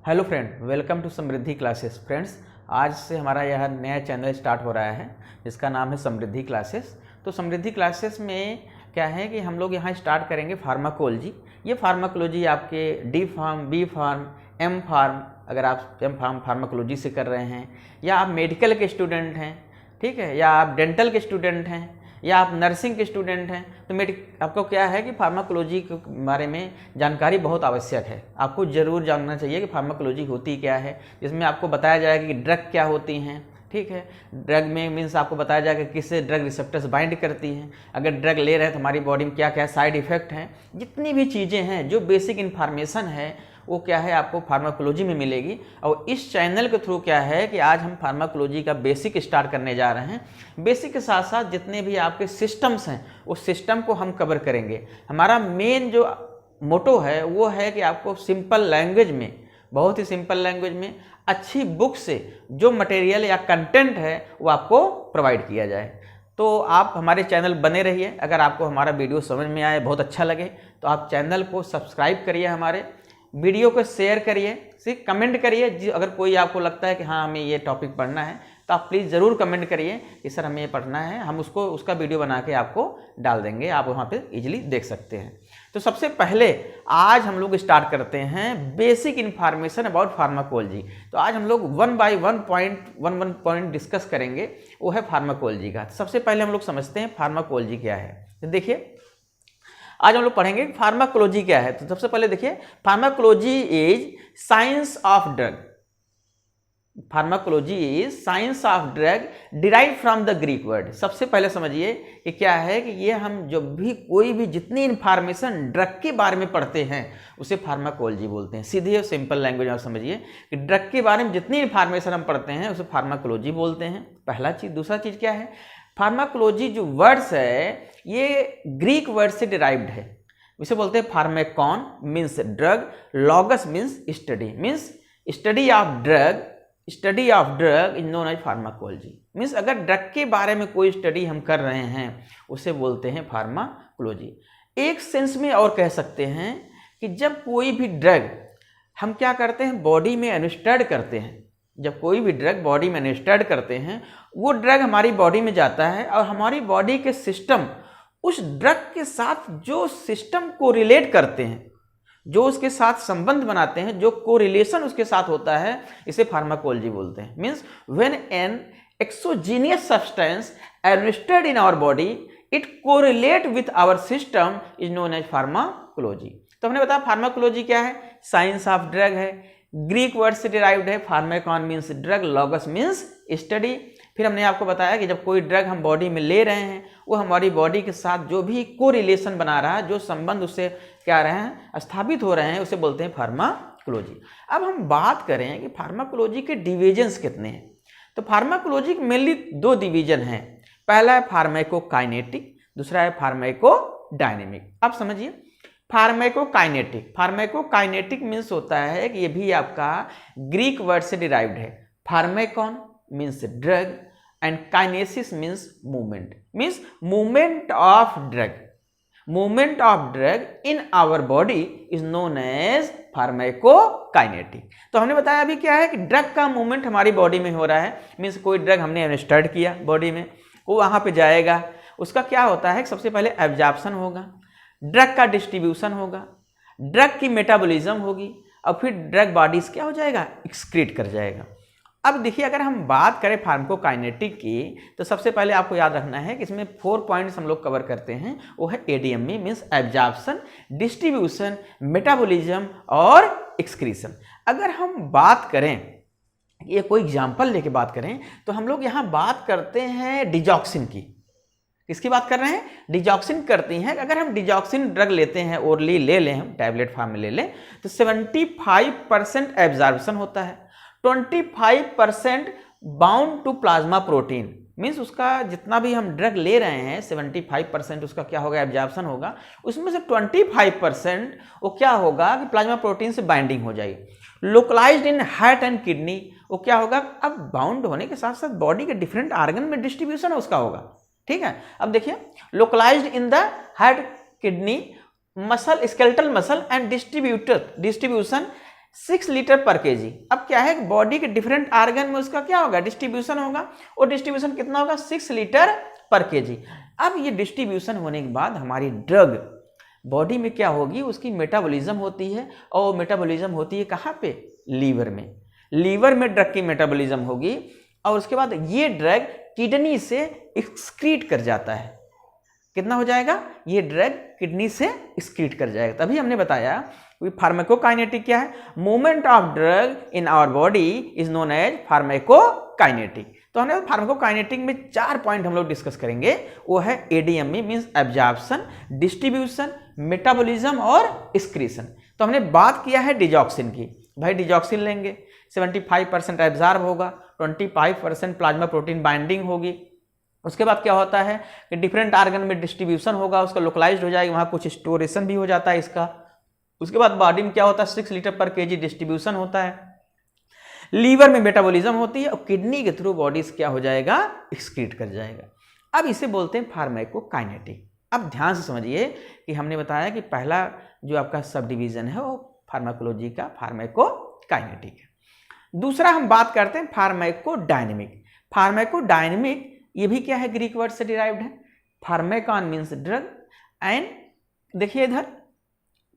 Hello friend, welcome to Samriddhi classes. Friends, आज से हमारा यह नया चैनल स्टार्ट हो रहा है जिसका नाम है समृद्धि क्लासेस। तो समृद्धि क्लासेस में क्या है कि हम लोग यहाँ स्टार्ट करेंगे फार्माकोलॉजी। ये फार्माकोलॉजी आपके D pharm, B pharm, M pharm, अगर आप एम फार्म फार्माकोलॉजी से कर रहे हैं, या आप मेडिकल के स्टूडेंट हैं, ठीक है, या आप डेंटल के स्टूडेंट हैं, या आप नर्सिंग के स्टूडेंट हैं, तो आपको क्या है कि फार्माकोलॉजी के बारे में जानकारी बहुत आवश्यक है। आपको ज़रूर जानना चाहिए कि फार्माकोलॉजी होती क्या है, जिसमें आपको बताया जाएगा कि ड्रग क्या होती हैं, ठीक है। ड्रग में मीन्स आपको बताया जाएगा किससे ड्रग रिसेप्टर्स बाइंड करती हैं, अगर ड्रग ले रहे हैं तो हमारी बॉडी में क्या क्या साइड इफ़ेक्ट हैं, जितनी भी चीज़ें हैं, जो बेसिक इन्फॉर्मेशन है वो क्या है आपको फार्माकोलॉजी में मिलेगी। और इस चैनल के थ्रू क्या है कि आज हम फार्माकोलॉजी का बेसिक स्टार्ट करने जा रहे हैं। बेसिक के साथ साथ जितने भी आपके सिस्टम्स हैं उस सिस्टम को हम कवर करेंगे। हमारा मेन जो मोटो है वो है कि आपको सिंपल लैंग्वेज में, बहुत ही सिंपल लैंग्वेज में, अच्छी बुक से जो मटेरियल या कंटेंट है वो आपको प्रोवाइड किया जाए। तो आप हमारे चैनल बने रहिए। अगर आपको हमारा वीडियो समझ में आए, बहुत अच्छा लगे, तो आप चैनल को सब्सक्राइब करिए, हमारे वीडियो को शेयर करिए, कमेंट करिए। अगर कोई आपको लगता है कि हाँ हमें ये टॉपिक पढ़ना है तो आप प्लीज़ ज़रूर कमेंट करिए कि सर हमें ये पढ़ना है, हम उसका वीडियो बना के आपको डाल देंगे, आप वहाँ पे इजीली देख सकते हैं। तो सबसे पहले आज हम लोग स्टार्ट करते हैं बेसिक इन्फॉर्मेशन अबाउट फार्माकोलॉजी। तो आज हम लोग one by one point discuss करेंगे, वो है फार्माकोलॉजी का। सबसे पहले हम लोग समझते हैं फार्माकोलॉजी क्या है। तो देखिए, आज हम लोग पढ़ेंगे फार्माकोलॉजी क्या है। तो सबसे पहले देखिए, pharmacology is science of drug. Pharmacology is science of drug derive from the Greek word. सबसे पहले समझिए कि क्या है कि ये हम जब भी कोई भी जितनी इंफॉर्मेशन ड्रग के बारे में पढ़ते हैं उसे फार्माकोलॉजी बोलते हैं। सीधे और सिंपल लैंग्वेज में समझिए कि ड्रग के बारे में जितनी इंफॉर्मेशन हम पढ़ते हैं उसे फार्माकोलॉजी बोलते हैं। पहला चीज़। दूसरा चीज़ क्या है, फार्माकोलॉजी जो वर्ड्स है ये ग्रीक वर्ड से डिराइव्ड है। इसे बोलते हैं pharmakon means drug, logos means study, means study of drug. Study of drug is known as pharmacology. Means अगर ड्रग के बारे में कोई स्टडी हम कर रहे हैं उसे बोलते हैं फार्माकोलॉजी। एक सेंस में और कह सकते हैं कि जब कोई भी ड्रग हम क्या करते हैं, बॉडी में एडमिनिस्टर्ड करते हैं, जब कोई भी ड्रग बॉडी में एडमिनिस्टर्ड करते हैं, वो ड्रग हमारी बॉडी में जाता है और हमारी बॉडी के सिस्टम उस ड्रग के साथ जो सिस्टम को रिलेट करते हैं, जो उसके साथ संबंध बनाते हैं, जो कोरिलेशन उसके साथ होता है, इसे फार्माकोलॉजी बोलते हैं। Means when an exogenous substance administered in our body it correlate with our system is known as pharmacology. तो हमने बताया फार्माकोलॉजी क्या है, साइंस ऑफ ड्रग है, ग्रीक वर्ड से डिराइव्ड है। Pharmakon means drug, logos means study. फिर हमने आपको बताया कि जब कोई ड्रग हम बॉडी में ले रहे हैं वो हमारी बॉडी के साथ जो भी कोरिलेशन बना रहा है, जो संबंध उससे क्या रहे हैं स्थापित हो रहे हैं, उसे बोलते हैं फार्माकोलॉजी। अब हम बात करें कि फार्माकोलॉजी के डिविजन्स कितने हैं। तो फार्माकोलॉजी के मेनली दो डिवीजन हैं। पहला है फार्मेकोकाइनेटिक, दूसरा है फार्मेकोडायनेमिक। अब समझिए फार्मेकोकाइनेटिक। फार्मेकोकाइनेटिक मीन्स होता है कि ये भी आपका ग्रीक वर्ड से डिराइव्ड है। Pharmakon means drug and kinesis means movement, means movement of drug. Movement of drug in our body is known as pharmacokinetic. तो हमने बताया अभी क्या है कि ड्रग का मूवमेंट हमारी बॉडी में हो रहा है। मीन्स कोई ड्रग हमने एडमिनिस्टर्ड किया बॉडी में, वो वहाँ पे जाएगा, उसका क्या होता है, सबसे पहले एब्जॉर्प्शन होगा, ड्रग का डिस्ट्रीब्यूशन होगा, ड्रग की मेटाबॉलिज्म होगी, और फिर ड्रग बॉडीज क्या हो जाएगा, एक्सक्रीट कर जाएगा। अब देखिए, अगर हम बात करें फार्माकोकाइनेटिक की तो सबसे पहले आपको याद रखना है कि इसमें 4 पॉइंट्स हम लोग कवर करते हैं। वो है ADME means absorption, distribution, metabolism और एक्सक्रीशन। अगर हम बात करें, ये कोई एग्जाम्पल लेके बात करें, तो हम लोग यहाँ बात करते हैं डिजॉक्सिन की। किसकी बात कर रहे हैं, डिजॉक्सिन करती हैं। अगर हम डिजॉक्सिन ड्रग लेते हैं, ओरली ले लें, हम टैबलेट फॉर्म में ले लें, तो 75% एब्जॉर्प्शन होता है, 25% bound to plasma protein. Means उसका जितना भी हम ड्रग ले रहे हैं 75% उसका क्या होगा, एब्जॉर्प्शन होगा। उसमें से 25% वो क्या होगा कि प्लाज्मा प्रोटीन से बाइंडिंग हो जाएगी। Localised in heart and kidney, वो क्या होगा, अब बाउंड होने के साथ साथ बॉडी के डिफरेंट आर्गन में डिस्ट्रीब्यूशन उसका होगा। ठीक है, अब देखिए, localised in the heart, kidney, muscle, skeletal muscle and distribution 6 litre per KG. अब क्या है, बॉडी के डिफरेंट आर्गन में उसका क्या होगा, डिस्ट्रीब्यूशन होगा, और डिस्ट्रीब्यूशन कितना होगा, 6 लीटर पर केजी। अब ये डिस्ट्रीब्यूशन होने के बाद हमारी ड्रग बॉडी में क्या होगी, उसकी मेटाबॉलिज्म होती है, और मेटाबॉलिज्म होती है कहाँ पे, लीवर में। लीवर में ड्रग की मेटाबॉलिज्म होगी, और उसके बाद ये ड्रग किडनी से एक्सक्रीट कर जाता है। कितना हो जाएगा, ये ड्रग किडनी से एक्सक्रीट कर जाएगा। तभी हमने बताया फार्माकोकाइनेटिक क्या है, movement of drug in our body is known as pharmacokinetic. तो हमने फार्माकोकाइनेटिक में 4 पॉइंट हम लोग डिस्कस करेंगे, वो है ADME means absorption, distribution, metabolism और एक्सक्रीशन। तो हमने बात किया है डिजॉक्सिन की, भाई डिजॉक्सिन लेंगे 75% एब्जॉर्ब होगा, 25% प्लाज्मा प्रोटीन बाइंडिंग होगी। उसके बाद क्या होता है कि डिफरेंट आर्गन में डिस्ट्रीब्यूशन होगा, उसका लोकलाइज्ड हो जाएगा, वहाँ कुछ स्टोरेशन भी हो जाता है इसका। उसके बाद बॉडी में क्या होता है, 6 लीटर पर केजी डिस्ट्रीब्यूशन होता है, लीवर में मेटाबॉलिज्म होती है, और किडनी के थ्रू बॉडी से क्या हो जाएगा, एक्सक्रीट कर जाएगा। अब इसे बोलते हैं फार्माकोकाइनेटिक। अब ध्यान से समझिए कि हमने बताया कि पहला जो आपका सब डिवीजन है वो फार्माकोलॉजी का फार्माकोकाइनेटिक है। दूसरा हम बात करते हैं फार्माकोडायनेमिक। फार्माकोडायनेमिक ये भी क्या है, ग्रीक वर्ड से डिराइव्ड है। फार्मेकॉन मीन्स ड्रग, एंड देखिए इधर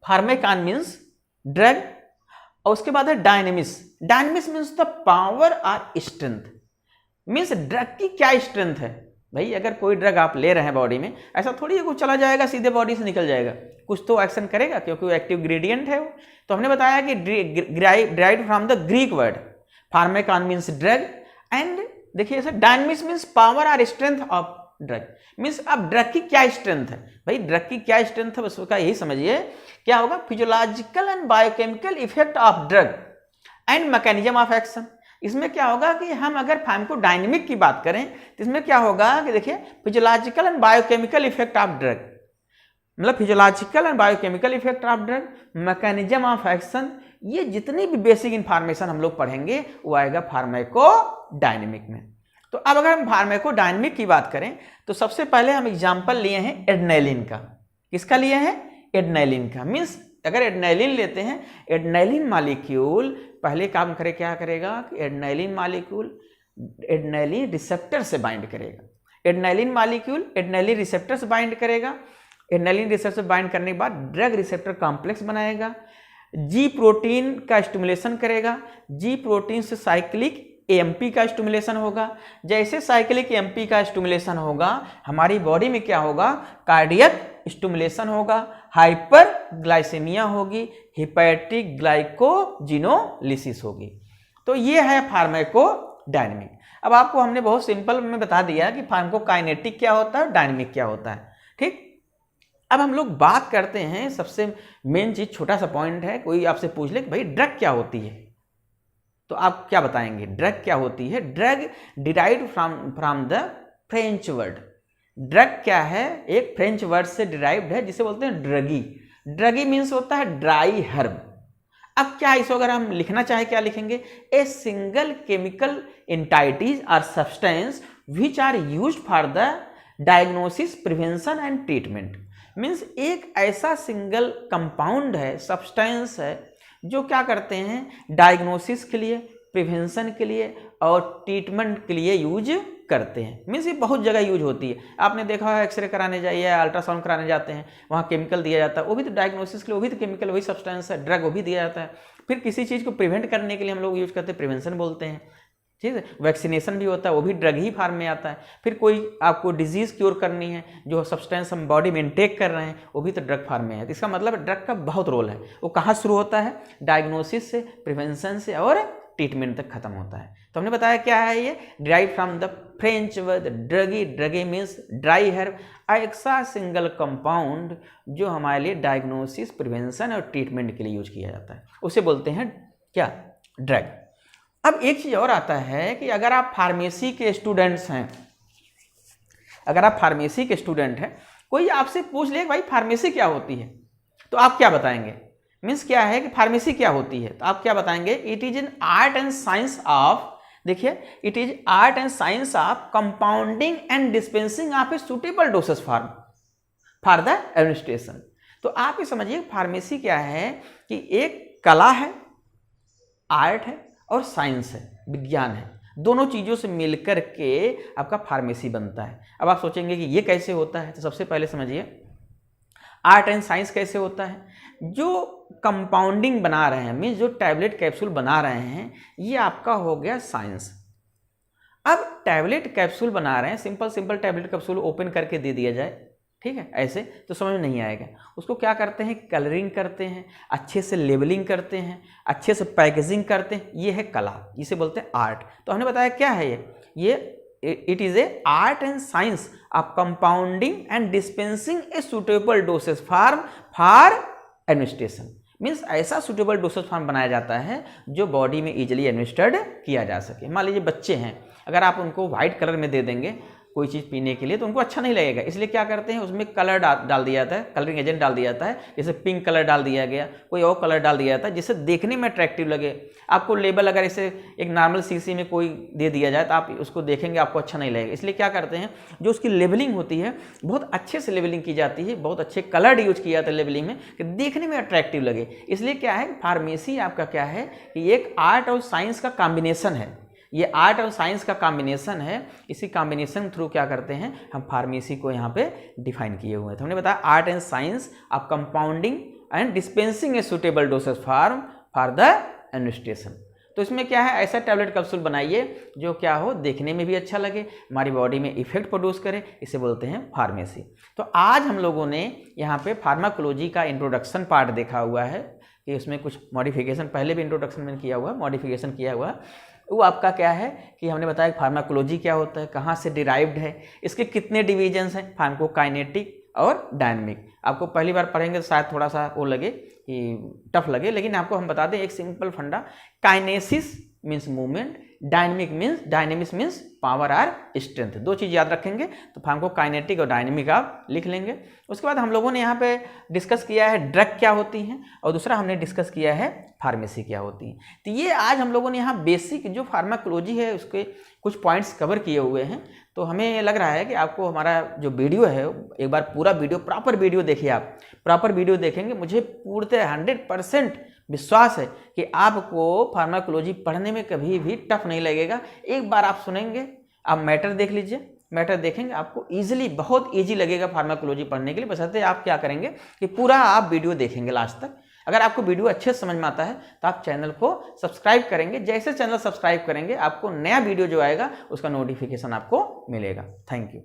फार्मेकॉन मीन्स ड्रग, और उसके बाद है डायनेमिस। डायनेमिस मीन्स द पावर और स्ट्रेंथ, मीन्स ड्रग की क्या स्ट्रेंथ है। भाई अगर कोई ड्रग आप ले रहे हैं बॉडी में, ऐसा थोड़ी है कुछ चला जाएगा सीधे बॉडी से निकल जाएगा, कुछ तो एक्शन करेगा क्योंकि वो एक्टिव ग्रेडियंट है वो। तो हमने बताया कि derived from the Greek word pharmakon means drug, and देखिए सर डायनेमिस मीन्स पावर और स्ट्रेंथ ऑफ ड्रग, मीन्स अब ड्रग की क्या स्ट्रेंथ है। भाई ड्रग की क्या स्ट्रेंथ है बस उसका यही समझिए, क्या होगा, physiological and biochemical effect of drug and mechanism of action. इसमें क्या होगा कि हम अगर फार्माकोडायनेमिक की बात करें तो इसमें क्या होगा कि देखिए physiological and biochemical effect of drug, मतलब physiological and biochemical effect of drug, mechanism of action, ये जितनी भी बेसिक इंफॉर्मेशन हम लोग पढ़ेंगे वो आएगा फार्माकोडायनेमिक में। तो अब अगर हम फार्माकोडायनेमिक की बात करें तो सबसे पहले हम एग्जांपल लिए हैं एड्रेनालिन का। किसका लिए हैं, एड्रेनालिन का। मीन्स अगर एड्रेनालिन लेते हैं, एड्रेनालिन मॉलिक्यूल पहले काम करे, क्या करेगा कि एड्रेनालिन मॉलिक्यूल एड्रेनालिन रिसेप्टर से बाइंड करेगा। एड्रेनालिन मॉलिक्यूल एड्रेनालिन रिसेप्टर से बाइंड करेगा, एड्रेनालिन रिसेप्टर से बाइंड करने के बाद ड्रग रिसेप्टर कॉम्प्लेक्स बनाएगा, जी प्रोटीन का स्टिमुलेशन करेगा, जी प्रोटीन से साइक्लिक एएमपी का स्टिमुलेशन होगा। जैसे साइक्लिक एएमपी का स्टिमुलेशन होगा हमारी बॉडी में क्या होगा, कार्डियक स्टिमुलेशन होगा, हाइपर ग्लाइसेमिया होगी, हेपेटिक ग्लाइकोजिनोलिसिस होगी। तो ये है फार्माकोडायनेमिक। अब आपको हमने बहुत सिंपल में बता दिया कि फार्माकोकाइनेटिक क्या होता है, डायनेमिक क्या होता है। ठीक, अब हम लोग बात करते हैं, सबसे मेन चीज, छोटा सा पॉइंट है, कोई आपसे पूछ ले कि भाई ड्रग क्या होती है, तो आप क्या बताएंगे, ड्रग क्या होती है। Drug derived from the French word. Drug क्या है, एक फ्रेंच वर्ड से डिराइव्ड है जिसे बोलते हैं ड्रगी। ड्रगी मीन्स होता है ड्राई हर्ब। अब क्या इसको अगर हम लिखना चाहे क्या लिखेंगे, ए सिंगल केमिकल एंटाइटीज और substance which are used for the diagnosis, prevention and treatment. मीन्स एक ऐसा सिंगल कंपाउंड है, सब्सटेंस है, जो क्या करते हैं, डायग्नोसिस के लिए, प्रिवेंशन के लिए और ट्रीटमेंट के लिए यूज करते हैं। मीन्स ये बहुत जगह यूज होती है। आपने देखा है एक्सरे कराने जाइए, अल्ट्रासाउंड कराने जाते हैं, वहाँ केमिकल दिया जाता है, वो भी तो डायग्नोसिस के लिए, वो भी तो केमिकल, वही सब्सटेंस है, ड्रग वो भी दिया जाता है। फिर किसी चीज़ को प्रिवेंट करने के लिए हम लोग यूज करते हैं, प्रिवेंशन बोलते हैं। ठीक है, वैक्सीनेशन भी होता है, वो भी ड्रग ही फार्म में आता है। फिर कोई आपको डिजीज क्योर करनी है, जो सब्सटेंस हम बॉडी में इनटेक कर रहे हैं, वो भी तो ड्रग फार्म में है। इसका मतलब ड्रग का बहुत रोल है। वो कहाँ शुरू होता है, डायग्नोसिस से, प्रिवेंशन से और ट्रीटमेंट तक खत्म होता है। तो हमने बताया क्या है ये, derive from the French word druggie. Druggie means dry herb, ऐसा सिंगल कंपाउंड जो हमारे लिए डायग्नोसिस, प्रिवेंशन और ट्रीटमेंट के लिए यूज किया जाता है, उसे बोलते हैं क्या, ड्रग। अब एक चीज और आता है कि अगर आप फार्मेसी के स्टूडेंट्स हैं, अगर आप फार्मेसी के स्टूडेंट हैं, कोई आपसे पूछ ले भाई फार्मेसी क्या होती है, तो आप क्या बताएंगे। मीन्स क्या है कि फार्मेसी क्या होती है, तो आप क्या बताएंगे, it is an art and science of, देखिए, it is art and science of compounding and dispensing of a suitable dosage for the administration. तो आप ये समझिए फार्मेसी क्या है कि एक कला है, आर्ट है और साइंस है, विज्ञान है, दोनों चीज़ों से मिलकर के आपका फार्मेसी बनता है। अब आप सोचेंगे कि ये कैसे होता है, तो सबसे पहले समझिए आर्ट एंड साइंस कैसे होता है। जो कंपाउंडिंग बना रहे हैं, मीन्स जो टैबलेट कैप्सूल बना रहे हैं, ये आपका हो गया साइंस। अब टैबलेट कैप्सूल बना रहे हैं, सिंपल टैबलेट कैप्सूल ओपन करके दे दिया जाए, ठीक है, ऐसे तो समझ में नहीं आएगा। उसको क्या करते हैं, कलरिंग करते हैं, अच्छे से लेबलिंग करते हैं, अच्छे से पैकेजिंग करते हैं, ये है कला, जिसे बोलते हैं आर्ट। तो हमने बताया क्या है ये it is a art and science of compounding and dispensing A suitable dosage for administration. Means ऐसा सुटेबल डोसेज फॉर्म बनाया जाता है जो बॉडी में इजीली एडमिनिस्टर्ड किया जा सके। मान लीजिए बच्चे हैं, अगर आप उनको व्हाइट कलर में दे देंगे कोई चीज़ पीने के लिए तो उनको अच्छा नहीं लगेगा, इसलिए क्या करते हैं उसमें कलर डाल दिया जाता है, कलरिंग एजेंट डाल दिया जाता है, जैसे पिंक कलर डाल दिया गया, कोई और कलर डाल दिया जाता है जिससे देखने में अट्रैक्टिव लगे। आपको लेबल अगर इसे एक नॉर्मल शीशी में कोई दे दिया जाए तो आप उसको देखेंगे, आपको अच्छा नहीं लगेगा। इसलिए क्या करते हैं, जो उसकी लेबलिंग होती है बहुत अच्छे से लेबलिंग की जाती है, बहुत अच्छे कलर यूज किया जाता है लेबलिंग में कि देखने में अट्रैक्टिव लगे। इसलिए क्या है, फार्मेसी आपका क्या है कि एक आर्ट और साइंस का कॉम्बिनेशन है, ये आर्ट और साइंस का कॉम्बिनेशन है। इसी कॉम्बिनेशन थ्रू क्या करते हैं, हम फार्मेसी को यहाँ पे डिफाइन किए हुए हैं। तो हमने बताया art and science of compounding and dispensing A suitable dosage for the administration. तो इसमें क्या है, ऐसा टैबलेट कैप्सूल बनाइए जो क्या हो, देखने में भी अच्छा लगे, हमारी बॉडी में इफेक्ट प्रोड्यूस करे, इसे बोलते हैं फार्मेसी। तो आज हम लोगों ने यहाँ पे फार्माकोलॉजी का इंट्रोडक्शन पार्ट देखा हुआ है कि उसमें कुछ मॉडिफिकेशन, पहले भी इंट्रोडक्शन में किया हुआ है, मॉडिफिकेशन किया हुआ है। वो आपका क्या है कि हमने बताया फार्माकोलॉजी क्या होता है, कहाँ से डिराइव्ड है, इसके कितने डिवीजन्स हैं, फार्माकोकाइनेटिक और डायनेमिक। आपको पहली बार पढ़ेंगे तो शायद थोड़ा सा वो लगे कि टफ लगे, लेकिन आपको हम बता दें एक सिंपल फंडा, kinesis means movement, dynamics means power or strength. दो चीज़ याद रखेंगे तो फार्माकोकाइनेटिक और डायनेमिक आप लिख लेंगे। उसके बाद हम लोगों ने यहाँ पे डिस्कस किया है ड्रग क्या होती हैं, और दूसरा हमने डिस्कस किया है फार्मेसी क्या होती है। तो ये आज हम लोगों ने यहाँ बेसिक जो फार्माकोलॉजी है उसके कुछ पॉइंट्स कवर किए हुए हैं। तो हमें लग रहा है कि आपको हमारा जो वीडियो है, एक बार पूरा वीडियो, प्रॉपर वीडियो देखिए, आप प्रॉपर वीडियो देखेंगे, मुझे पूर्णतः 100% विश्वास है कि आपको फार्माकोलॉजी पढ़ने में कभी भी टफ नहीं लगेगा। एक बार आप सुनेंगे, आप मैटर देख लीजिए, मैटर देखेंगे, आपको इजीली, बहुत इजी लगेगा फार्माकोलॉजी पढ़ने के लिए। बशर्ते आप क्या करेंगे कि पूरा आप वीडियो देखेंगे लास्ट तक। अगर आपको वीडियो अच्छे से समझ में आता है तो आप चैनल को सब्सक्राइब करेंगे। जैसे चैनल सब्सक्राइब करेंगे आपको नया वीडियो जो आएगा उसका नोटिफिकेशन आपको मिलेगा। Thank you.